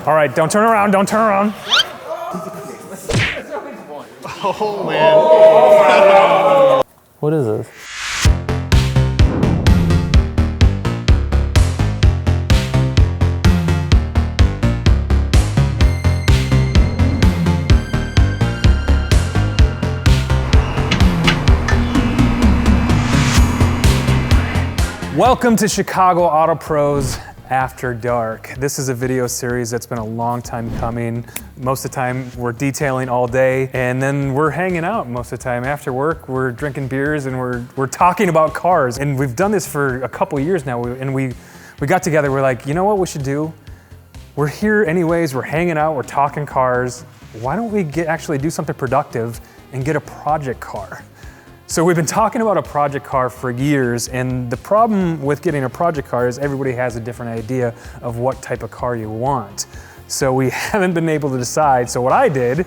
All right, don't turn around, don't turn around. Oh, man. What is this? Welcome to Chicago Auto Pros After Dark. This is a video series that's been a long time coming. Most of the time we're detailing all day and then we're hanging out most of the time. After work, we're drinking beers and we're talking about cars. And we've done this for a couple years now and we got together, we're like, you know what we should do? We're here anyways, we're hanging out, we're talking cars. Why don't we actually do something productive and get a project car? So we've been talking about a project car for years, and the problem with getting a project car is everybody has a different idea of what type of car you want. So we haven't been able to decide. So what I did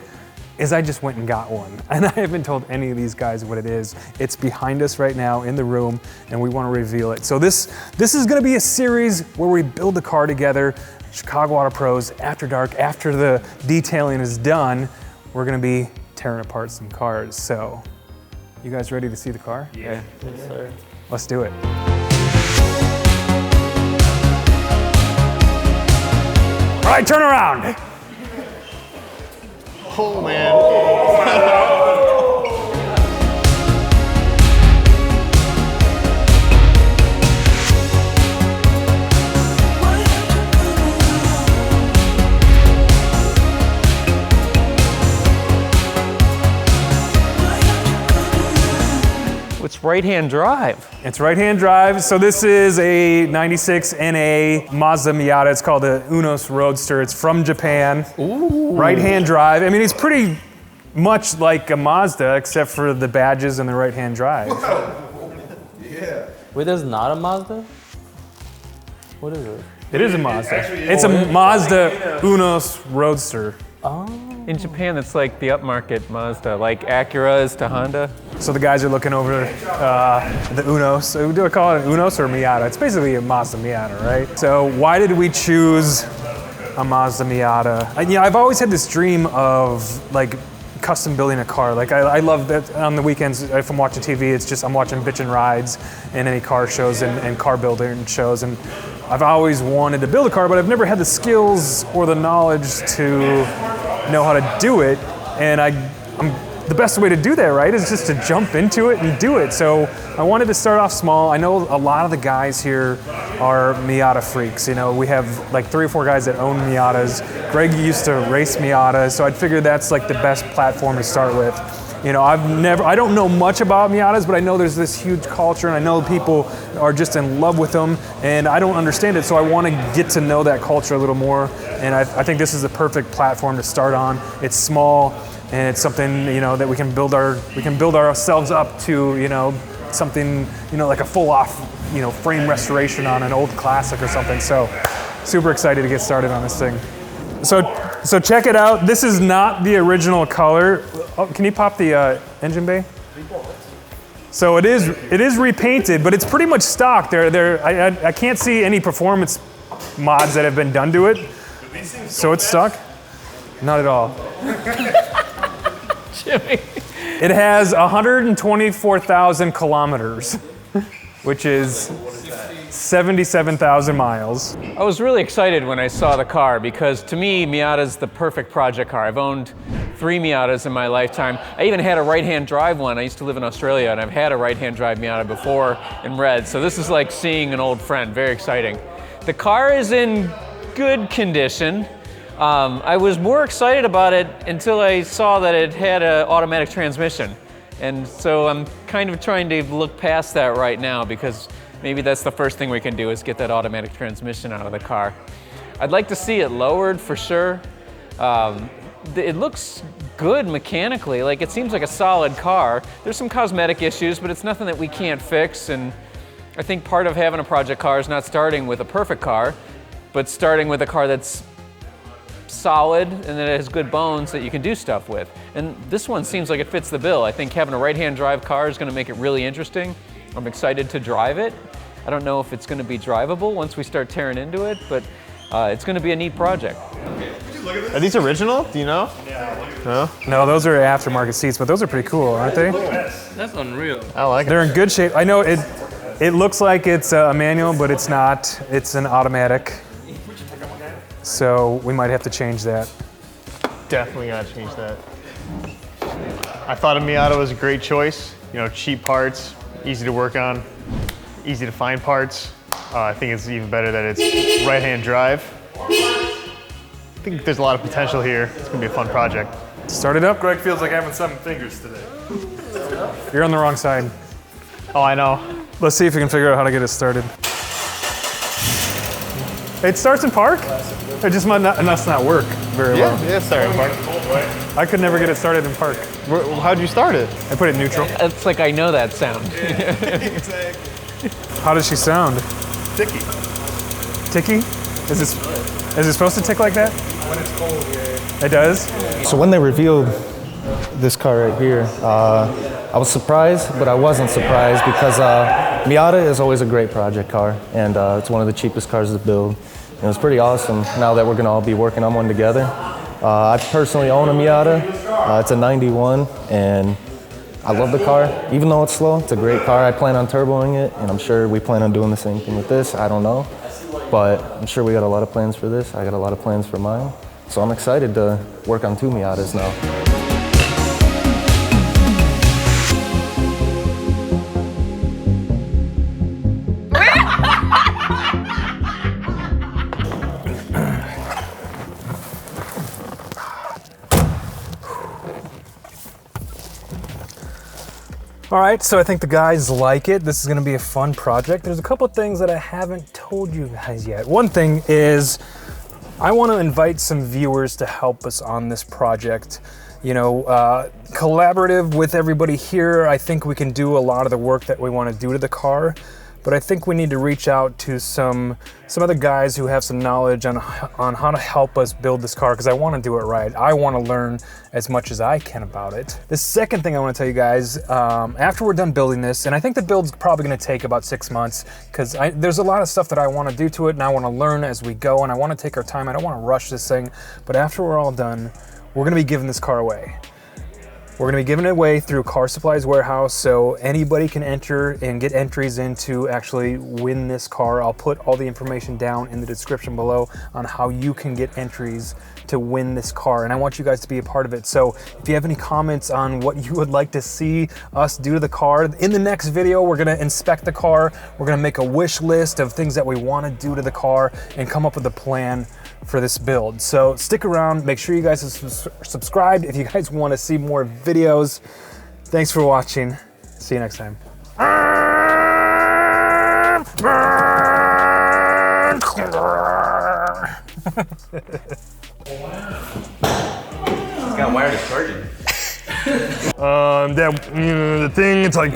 is I just went and got one. And I haven't told any of these guys what it is. It's behind us right now in the room, and we want to reveal it. So this is gonna be a series where we build the car together, Chicago Auto Pros After Dark. After the detailing is done, we're gonna be tearing apart some cars. So. You guys ready to see the car? Yeah. Yes, sir. Let's do it. All right, turn around. Oh, man. It's right-hand drive. It's right-hand drive. So this is a 96 NA Mazda Miata. It's called the Unos Roadster. It's from Japan. Ooh. Right-hand drive. I mean, it's pretty much like a Mazda, except for the badges and the right-hand drive. Yeah. Wait, there's not a Mazda? What is it? It is a Mazda. It's a Mazda Unos Roadster. Oh. In Japan, it's like the upmarket Mazda, like Acura is to Honda. So the guys are looking over the Unos. So do I call it an Unos or Miata? It's basically a Mazda Miata, right? So why did we choose a Mazda Miata? I've always had this dream of like custom building a car. Like I love that on the weekends if I'm watching TV, it's just I'm watching bitchin' rides and any car shows and car building shows. And I've always wanted to build a car, but I've never had the skills or the knowledge to know how to do it. And the best way to do that, right, is just to jump into it and do it. So I wanted to start off small. I know a lot of the guys here are Miata freaks. You know, we have like 3 or 4 guys that own Miatas. Greg used to race Miatas, so I'd figure that's like the best platform to start with. You know, I don't know much about Miatas, but I know there's this huge culture, and I know people are just in love with them, and I don't understand it, so I want to get to know that culture a little more, and I think this is the perfect platform to start on. It's small, and it's something, you know, that we can build ourselves up to, you know, something, you know, like a full-off, you know, frame restoration on an old classic or something. So, super excited to get started on this thing. So check it out. This is not the original color. Oh, can you pop the engine bay? So it is repainted, but it's pretty much stock. I can't see any performance mods that have been done to it. So it's stuck? Not at all. Jimmy. It has 124,000 kilometers, which is 77,000 miles. I was really excited when I saw the car because to me, Miata's the perfect project car. I've owned 3 Miatas in my lifetime. I even had a right-hand drive one. I used to live in Australia and I've had a right-hand drive Miata before in red. So this is like seeing an old friend, very exciting. The car is in good condition. I was more excited about it until I saw that it had an automatic transmission. And so I'm kind of trying to look past that right now because maybe that's the first thing we can do is get that automatic transmission out of the car. I'd like to see it lowered for sure. It looks good mechanically, like it seems like a solid car. There's some cosmetic issues, but it's nothing that we can't fix. And I think part of having a project car is not starting with a perfect car, but starting with a car that's solid and that it has good bones that you can do stuff with. And this one seems like it fits the bill. I think having a right-hand drive car is going to make it really interesting. I'm excited to drive it. I don't know if it's going to be drivable once we start tearing into it, but it's going to be a neat project. Are these original? Do you know? No, those are aftermarket seats, but those are pretty cool, aren't they? That's unreal. I like it. They're in good shape. I know it looks like it's a manual, but it's not. It's an automatic. So we might have to change that. Definitely gotta change that. I thought a Miata was a great choice. You know, cheap parts, easy to work on, easy to find parts. I think it's even better that it's right-hand drive. I think there's a lot of potential here. It's gonna be a fun project. Start it up. Greg feels like having 7 fingers today. You're on the wrong side. Oh, I know. Let's see if we can figure out how to get it started. It starts in park? It just must not work very well. Yeah, sorry, Mark. I could never get it started in park. How'd you start it? I put it in neutral. It's like I know that sound. How does she sound? Sticky. Ticky? Is it supposed to tick like that? When it's cold, yeah. It does? So when they revealed this car right here, I was surprised, but I wasn't surprised because Miata is always a great project car, and it's one of the cheapest cars to build. And it was pretty awesome now that we're gonna all be working on one together. I personally own a Miata. It's a 91, and I love the car. Even though it's slow, it's a great car. I plan on turboing it, and I'm sure we plan on doing the same thing with this. I don't know, but I'm sure we got a lot of plans for this. I got a lot of plans for mine. So I'm excited to work on 2 Miatas now. All right, so I think the guys like it. This is gonna be a fun project. There's a couple things that I haven't told you guys yet. One thing is I wanna invite some viewers to help us on this project. You know, collaborative with everybody here. I think we can do a lot of the work that we wanna do to the car, but I think we need to reach out to some other guys who have some knowledge on how to help us build this car, because I want to do it right. I want to learn as much as I can about it. The second thing I want to tell you guys, after we're done building this, and I think the build's probably going to take about 6 months, because there's a lot of stuff that I want to do to it, and I want to learn as we go, and I want to take our time. I don't want to rush this thing, but after we're all done, we're going to be giving this car away. We're gonna be giving it away through Car Supplies Warehouse, so anybody can enter and get entries in to actually win this car. I'll put all the information down in the description below on how you can get entries to win this car, and I want you guys to be a part of it. So if you have any comments on what you would like to see us do to the car, in the next video, we're gonna inspect the car, we're gonna make a wish list of things that we wanna do to the car and come up with a plan for this build. So stick around, make sure you guys are subscribed if you guys want to see more videos. Thanks for watching. See you next time. He's got wired to charging. The thing, it's like